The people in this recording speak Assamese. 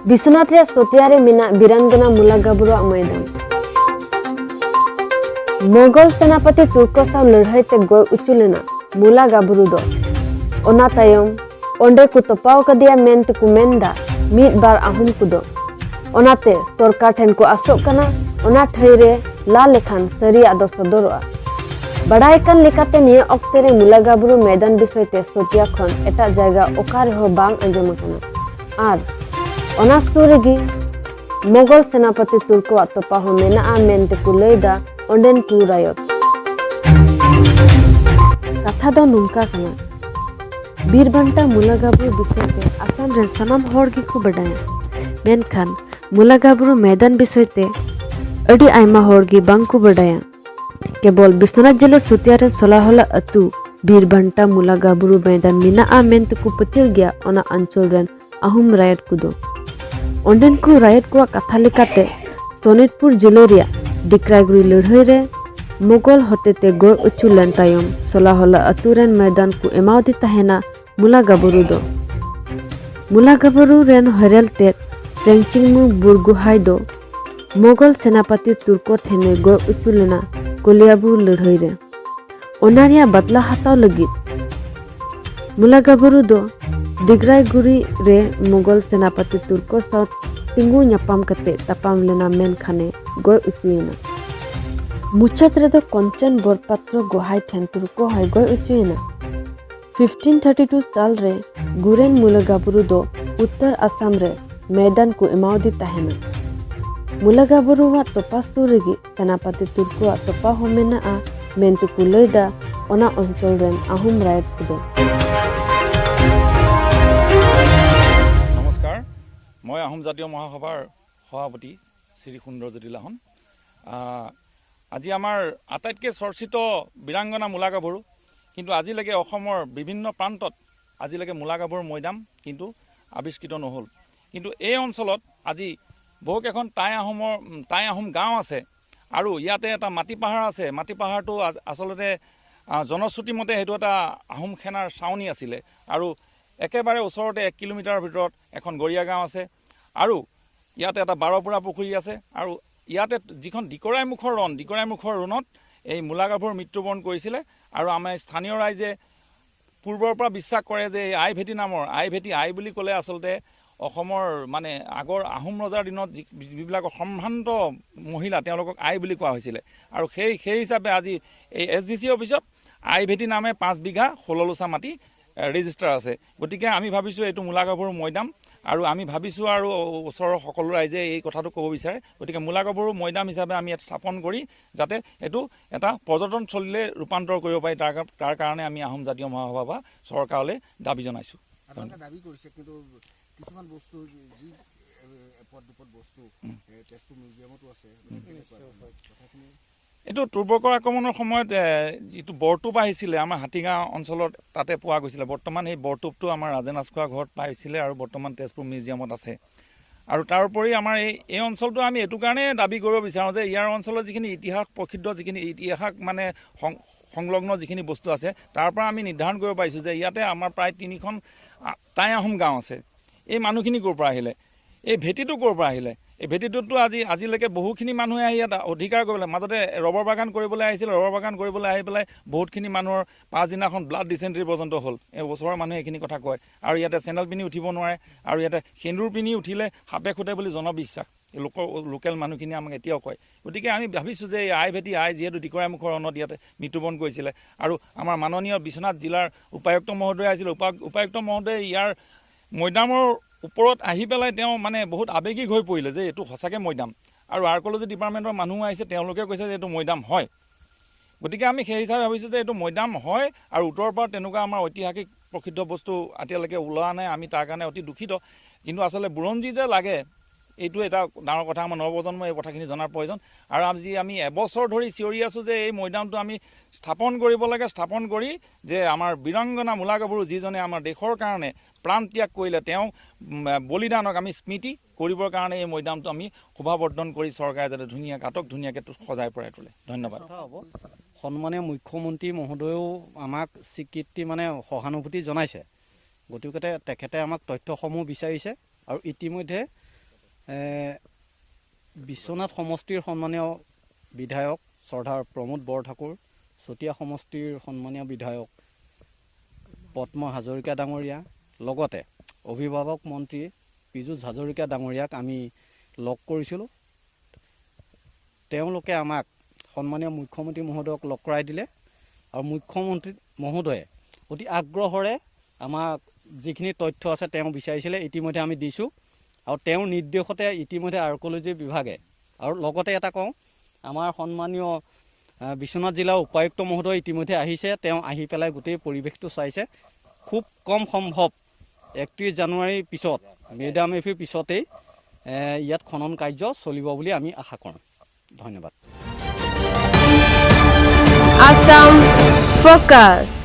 Bishwanath ᱨᱮᱭᱟᱜ ᱥᱳᱛᱮᱭᱟ ᱨᱮ ᱢᱮᱱᱟᱜ ᱵᱤᱨᱟᱱᱜᱟᱱᱟ ᱢᱩᱞᱟᱜᱟᱵᱩᱨᱩᱣᱟᱜ ᱢᱚᱭᱫᱟᱱ ᱢᱩᱜᱷᱚᱞ ᱥᱮᱱᱟᱯᱚᱛᱤ ᱛᱩᱨᱠᱚ ᱥᱟᱶ ᱞᱟᱹᱲᱦᱟᱹᱭ ᱛᱮ ᱜᱚᱡ ᱩᱪᱩ ᱞᱮᱱᱟ ᱢᱩᱞᱟᱜᱟᱵᱩᱨᱩ ᱫᱚ ᱚᱱᱟ ᱛᱟᱭᱚᱢ ᱚᱸᱰᱮ ᱠᱚ ᱛᱚᱯᱟᱣ ᱠᱟᱫᱮᱭᱟ ᱢᱮᱱᱛᱮ ᱠᱚ ᱢᱮᱱᱫᱟ ᱢᱤᱫ ᱵᱟᱨ ᱟᱦᱚᱢ ᱠᱚᱫᱚ ᱚᱱᱟᱛᱮ ᱥᱚᱨᱠᱟᱨ ᱴᱷᱮᱱ ᱠᱚ ᱟᱥᱚᱜ ᱠᱟᱱᱟ ᱚᱱᱟ ᱴᱷᱟᱹᱭ ᱨᱮ ᱞᱟ ᱞᱮᱠᱷᱟᱱ ᱥᱟᱹᱨᱤᱭᱟᱜ ᱫᱚ ᱥᱚᱫᱚᱨᱚᱜᱼᱟ ᱵᱟᱰᱟᱭ ᱠᱟᱱ ᱞᱮᱠᱟᱛᱮ ᱱᱤᱭᱟᱹ ᱚᱠᱛᱮ ᱨᱮ ᱢᱩᱞᱟᱜᱟᱵᱩᱨᱩ ᱢᱚᱭᱫᱟᱱ ᱵᱤᱥᱚᱭ ᱛᱮ ᱥᱳᱛᱮᱭᱟ ᱠᱷᱚᱱ ᱮᱴᱟᱜ ᱡᱟᱭᱜᱟ ᱚᱠᱟ ᱨᱮᱦᱚᱸ ᱵᱟᱝ ᱟᱸᱡᱚᱢ ᱟᱠᱟᱱᱟ ᱟᱨ ᱚᱱᱟ ᱥᱩᱨ ᱨᱮᱜᱮ ᱢᱩᱜᱷᱚᱞ ᱥᱮᱱᱟᱯᱚᱛᱤ ᱛᱩᱨᱠᱚᱣᱟᱜ ᱛᱚᱯᱟ ᱦᱚᱸ ᱢᱮᱱᱟᱜᱼᱟ ᱢᱮᱱᱛᱮ ᱠᱚ ᱞᱟᱹᱭᱫᱟ ᱚᱸᱰᱮᱱ ᱠᱚ ᱨᱟᱭᱚᱛ ᱠᱟᱛᱷᱟ ᱫᱚ ᱱᱚᱝᱠᱟ ᱠᱟᱱᱟ ᱵᱤᱨᱵᱟᱱᱴᱟ ᱢᱩᱞᱟᱜᱟᱵᱩᱨᱩ ᱵᱤᱥᱚᱭ ᱛᱮ ᱟᱥᱟᱢ ᱨᱮᱱ ᱥᱟᱱᱟᱢ ᱦᱚᱲ ᱜᱮᱠᱚ ᱵᱟᱰᱟᱭᱟ ᱢᱮᱱᱠᱷᱟᱱ ᱢᱩᱞᱟᱜᱟᱵᱩᱨᱩ ᱢᱚᱭᱫᱟᱱ ᱵᱤᱥᱚᱭ ᱛᱮ ᱟᱹᱰᱤ ᱟᱭᱢᱟ ᱦᱚᱲ ᱜᱮ ᱵᱟᱝ ᱠᱚ ᱵᱟᱰᱟᱭᱟ केवल बिश्वनाथ जिले सूतिया रे सोलाहला अतु बीरबंटा मुलागाबुरु मैदान मेनाआ मेनते को पतियो गया ओना अंचल रेन अहुम रायत कुदो ओंडेन को रायत को कथा लेकाते सोनितपुर जिले रे डिक्रागुरी लड़ाई रे मुगल हतेते गय उचु लेन तायम सोलाहला अतु रेन मैदान को एमावदी तहेना मुलागाबुरु दो मुलागाबुरु रेन हरेलते रेंचिंगमु बुरगुहाय दो मुगल सेनापति तुर्को ठेने गय उचु लेना कोलियाबू लड़ाई रे ओनारिया बदला हताव लगी मुलागाबुरु दो डिग्राईगुरी रे मुगल सेनापति तुर्को साथ तिंगु न्यापाम कते तपाम लेना मेन खाने गय उचुएना मुचात रे दो कंचन बरपात्र गोहाय ठेन तुर्को हाय गय उचुएना 1532 साल रे गुरेन मुलागाबुरु दो उत्तर असम रे मैदान को एमावदी तहेना मुलागाबुरु वा तोपा सुरगी सेनापति तुर्को वा तोपा हो मेनाआ मेनते को लैदा ओना अंचल रेन अहुम रायत कुदो नमस्कार मैं अहुम जातीय महासभार सभापति श्री सुंदरज्योति लाहन আজি आमार आटाइतके चर्चित बीरांगना मुलागाबुरु किन्तु आजिलेके अहोमर विभिन्न प्रान्तत आजिलेके मुलागाबुरु मैदान किन्तु आविष्कृत नहल किन्तु এই অঞ্চলত আজি बहुत एखन टाई आहम गाँव आछे आरु इयाते एटा माटी पाहार आछे माटी पाहारटो आसलते जनश्रुति मते हेतु एटा आहम सेनार छावनी आछिले आरु एकेबारे ओसरते 1 किलोमीटर भितरत एखन गड़िया गाँव आछे आरु इयाते एटा 12 पुरा पुखुरी आछे आरु इयाते जिखन दिकराईमुखर रणत এই मुलागाबुरुर मृत्युबरण करिছিলে आरु आमार स्थानीय राइजे पूर्वर पर विश्वास करे जे आई भेटी नाমৰ आई भेटी आई बुली कले आसलते অসমৰ মানে আগৰ আহোম ৰজাৰ দিনত যিবিলাক সম্ভ্ৰান্ত মহিলা তেওঁলোকক আই বুলি কোৱা হৈছিল আৰু সেই হিচাপে আজি এই এসডিসি অফিসত আই ভেটি নামে 5 বিঘা 16 লোচা মাটি ৰেজিষ্টাৰ আছে গতিকে আমি ভাবিছো এটো মুলাগাবুৰু ময়দাম আৰু আমি ভাবিছো আৰু ওচৰৰ সকলো ৰাইজে এই কথাটো ক'ব বিচাৰে গতিকে মুলাগাবুৰু ময়দাম হিচাপে আমি স্থাপন কৰি যাতে এটো এটা পৰ্যটন চলিলে ৰূপান্তৰ কৰিব পাৰি তাৰ কাৰণে আমি আহোম জাতীয় মহাসভা বা চৰকাৰলৈ দাবী জনাইছো দাবী কৰিছে কিন্তু কিছুমান বস্তু যি পদপদ বস্তু তেজপুৰ মিউজিয়ামতো আছে এটো তুৰ্বকৰ আক্ৰমণৰ সময়ত যেটো বৰটুপ আহিছিলে আমাৰ হাতীগাঁও অঞ্চলত তাতে পোৱা গৈছিলে বৰ্তমান এই বৰটুপটো আমাৰ ৰাজেনাছখোৱা ঘৰত পাইছিলে আৰু বৰ্তমান তেজপুৰ মিউজিয়ামত আছে আৰু তাৰ উপৰি আমাৰ এই অঞ্চলটো আমি এটো কাৰণে দাবী কৰিব বিচাৰো যে ইয়াৰ অঞ্চলত যিখিনি ইতিহাস প্ৰসিদ্ধ যিখিনি ইতিহাস মানে সংলগ্ন যিখিনি বস্তু আছে তাৰ পৰা আমি নিৰ্ধাৰণ কৰিব পাৰিছো যে ইয়াতে আমাৰ প্ৰায় 3খন টাই আহোম গাঁও আছে এই মানুহখিনি ক'ৰ পৰা আহিলে এই ভেটিটো ক'ৰ পৰা আহিলে এই ভেটিটোতো আজিলৈকে বহুখিনি মানুহে আহি ইয়াত অধিকাৰ কৰিবলৈ মাজতে ৰবৰ বাগান কৰিবলৈ আহিছিল ৰবৰ বাগান কৰিবলৈ আহি পেলাই বহুতখিনি মানুহৰ পাঁচদিনাখন ব্লাড ডিসেন্ট্ৰি পৰ্যন্ত হ'ল এই ওচৰৰ মানুহে এইখিনি কথা কয় আৰু ইয়াতে চেণ্ডেল পিনি উঠিব নোৱাৰে আৰু ইয়াতে সেন্দুৰ পিনি উঠিলে সাপে খুটে বুলি জনবিশ্বাস লোকেল মানুহখিনি আমাক এতিয়াও কয় গতিকে আমি ভাবিছোঁ যে আই ভেটি আই যিহেতু ডিকৰাইমুখৰ ৰণত ইয়াতে মৃত্যুবৰণ কৰিছিলে আৰু আমাৰ মাননীয় বিশ্বনাথ জিলাৰ উপায়ুক্ত মহোদয় আহিছিল উপায়ুক্ত মহোদয় ইয়াৰ মৈদামৰ ওপৰত আহি পেলাই তেওঁ মানে বহুত আবেগিক হৈ পৰিলে যে এটো সঁচাকৈ মৈদাম আৰু আৰ্কোলজি ডিপাৰ্টমেণ্টৰ মানুহ আহিছে তেওঁলোকে কৈছে যে এটো মৈদাম হয় গতিকে আমি সেই হিচাপে ভাবিছোঁ যে এটো মৈদাম হয় আৰু উত্তৰৰ পৰা তেনেকুৱা আমাৰ ঐতিহাসিক প্ৰসিদ্ধ বস্তু এতিয়ালৈকে ওলোৱা নাই আমি তাৰ কাৰণে অতি দুখিত কিন্তু আচলতে বুৰঞ্জী যে লাগে এইটো এটা ডাঙৰ কথা আমাৰ নৱপ্ৰজন্মই এই কথাখিনি জনাৰ প্ৰয়োজন আৰু আমি এবছৰ ধৰি চিঞৰি আছোঁ যে এই মৈদামটো আমি স্থাপন কৰিব লাগে স্থাপন কৰি যে আমাৰ বীৰাংগনা মুলাগাবুৰু যিজনে আমাৰ দেশৰ কাৰণে প্ৰাণ ত্যাগ কৰিলে তেওঁ বলিদানক আমি স্মৃতি কৰিবৰ কাৰণে এই মৈদামটো আমি শোভাবৰ্ধন কৰি চৰকাৰে যাতে ধুনীয়াকৈ সজাই পৰাই তোলে ধন্যবাদ সন্মানীয় মুখ্যমন্ত্ৰী মহোদয়েও আমাক স্বীকৃতি মানে সহানুভূতি জনাইছে গতিকে তেখেতে আমাক তথ্যসমূহ বিচাৰিছে আৰু ইতিমধ্যে বিশ্বনাথ সমষ্টিৰ সন্মানীয় বিধায়ক শ্ৰদ্ধাৰ প্ৰমোদ বৰঠাকুৰ, চতিয়া সমষ্টিৰ সন্মানীয় বিধায়ক পদ্ম হাজৰিকা ডাঙৰীয়া, লগতে অভিভাৱক মন্ত্ৰী পীযুষ হাজৰিকা ডাঙৰীয়াক আমি লগ কৰিছিলোঁ। তেওঁলোকে আমাক সন্মানীয় মুখ্যমন্ত্ৰী মহোদয়ক লগ কৰাই দিলে আৰু মুখ্যমন্ত্ৰী মহোদয়ে অতি আগ্ৰহেৰে আমাক যিখিনি তথ্য আছে তেওঁ বিচাৰিছিলে ইতিমধ্যে আমি দিছোঁ আৰু তেওঁৰ নিৰ্দেশতে ইতিমধ্যে আৰ্ক'লজি বিভাগে আৰু লগতে এটা কওঁ, আমাৰ সন্মানীয় বিশ্বনাথ জিলাৰ উপায়ুক্ত মহোদয় ইতিমধ্যে আহিছে। তেওঁ আহি পেলাই গোটেই পৰিৱেশটো চাইছে। খুব কম সম্ভৱ 31 জানুৱাৰীৰ পিছত মে ডাম মে ফিৰ পিছতেই ইয়াত খনন কাৰ্য চলিব বুলি আমি আশা কৰোঁ। ধন্যবাদ। Assam Focus.